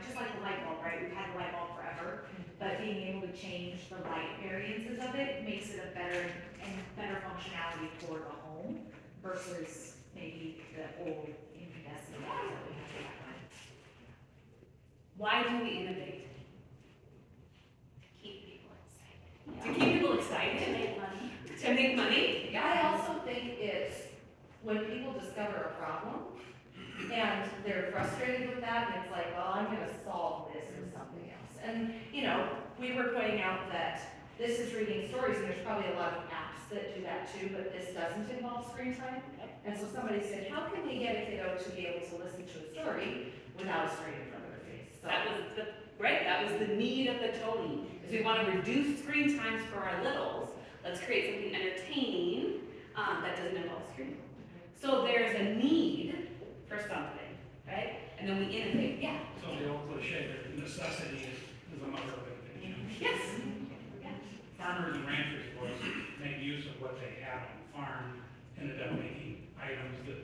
just like the light bulb, right? We've had the light bulb forever, but being able to change the light variances of it makes it a better functionality for the home versus maybe the old incandescent lights that we had back then. Why do we innovate? Keep people excited. To keep people excited? To make money. To make money? I also think it's when people discover a problem and they're frustrated with that, and it's like, well, I'm gonna solve this or something else. And, you know, we were pointing out that this is reading stories, and there's probably a lot of apps that do that too, but this doesn't involve screen time. And so somebody said, how can we get a kiddo to be able to listen to a story without a screen in front of their face? So, That was the, right, that was the need of the Tony, is we want to reduce screen times for our littles. Let's create something entertaining that doesn't involve screen. So there's a need for something, right? And then we innovate, yeah. So the old cliche that necessity is a mother of invention. Yes. Farmers and ranchers was make use of what they had on the farm, ended up making items that